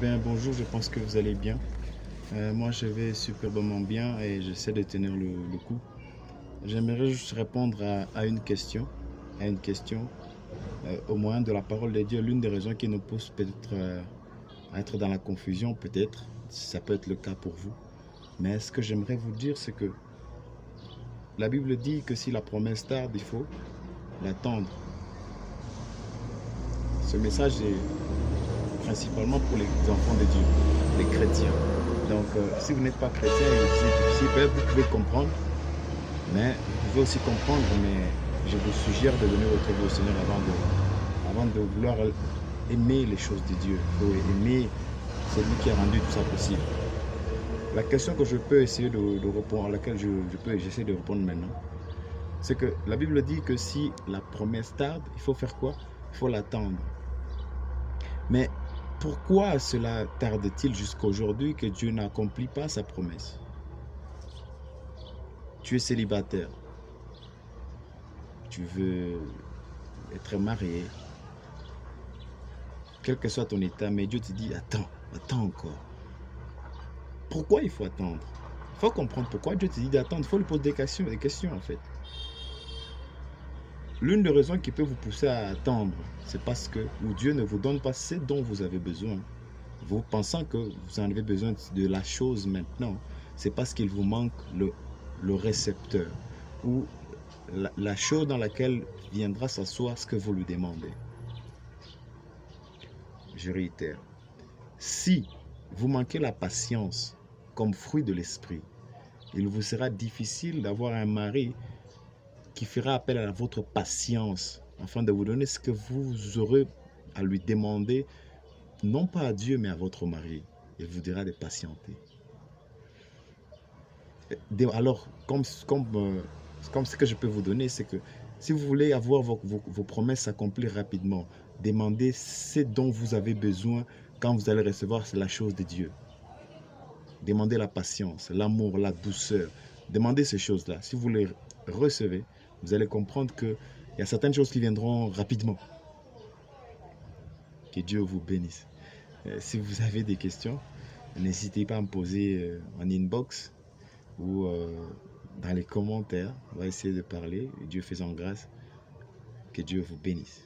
Ben bonjour, je pense que vous allez bien. Moi, je vais superbement bien et j'essaie de tenir le coup. J'aimerais juste répondre à une question, au moyen de la parole de Dieu. L'une des raisons qui nous pousse peut-être à être dans la confusion, peut-être, ça peut être le cas pour vous. Mais ce que j'aimerais vous dire, c'est que la Bible dit que si la promesse tarde, il faut l'attendre. Ce message est principalement pour les enfants de Dieu, les chrétiens. Donc, si vous n'êtes pas chrétien et c'est difficile, peut-être vous pouvez comprendre, mais vous pouvez aussi comprendre, mais je vous suggère de donner votre vie au Seigneur avant de vouloir aimer les choses de Dieu. Il faut aimer celui qui a rendu tout ça possible. La question que je peux essayer de répondre, à laquelle j'essaie de répondre maintenant, c'est que la Bible dit que si la promesse tarde, il faut faire quoi? Il faut l'attendre. Mais pourquoi cela tarde-t-il jusqu'à aujourd'hui que Dieu n'accomplit pas sa promesse? Tu es célibataire, tu veux être marié, quel que soit ton état, mais Dieu te dit attends, attends encore. Pourquoi il faut attendre? Il faut comprendre pourquoi Dieu te dit d'attendre. Il faut lui poser des questions en fait. L'une des raisons qui peut vous pousser à attendre, c'est parce que Dieu ne vous donne pas ce dont vous avez besoin. Vous pensant que vous en avez besoin de la chose maintenant, c'est parce qu'il vous manque le récepteur ou la chose dans laquelle viendra s'asseoir ce que vous lui demandez. Je réitère, si vous manquez la patience comme fruit de l'esprit, il vous sera difficile d'avoir un mari qui fera appel à votre patience afin de vous donner ce que vous aurez à lui demander, non pas à Dieu, mais à votre mari. Il vous dira de patienter. Alors, comme ce que je peux vous donner, c'est que si vous voulez avoir vos promesses accomplies rapidement, demandez ce dont vous avez besoin quand vous allez recevoir la chose de Dieu. Demandez la patience, l'amour, la douceur. Demandez ces choses-là. Si vous les recevez, vous allez comprendre qu'il y a certaines choses qui viendront rapidement. Que Dieu vous bénisse. Si vous avez des questions, n'hésitez pas à me poser en inbox ou dans les commentaires. On va essayer de parler. Dieu faisant grâce. Que Dieu vous bénisse.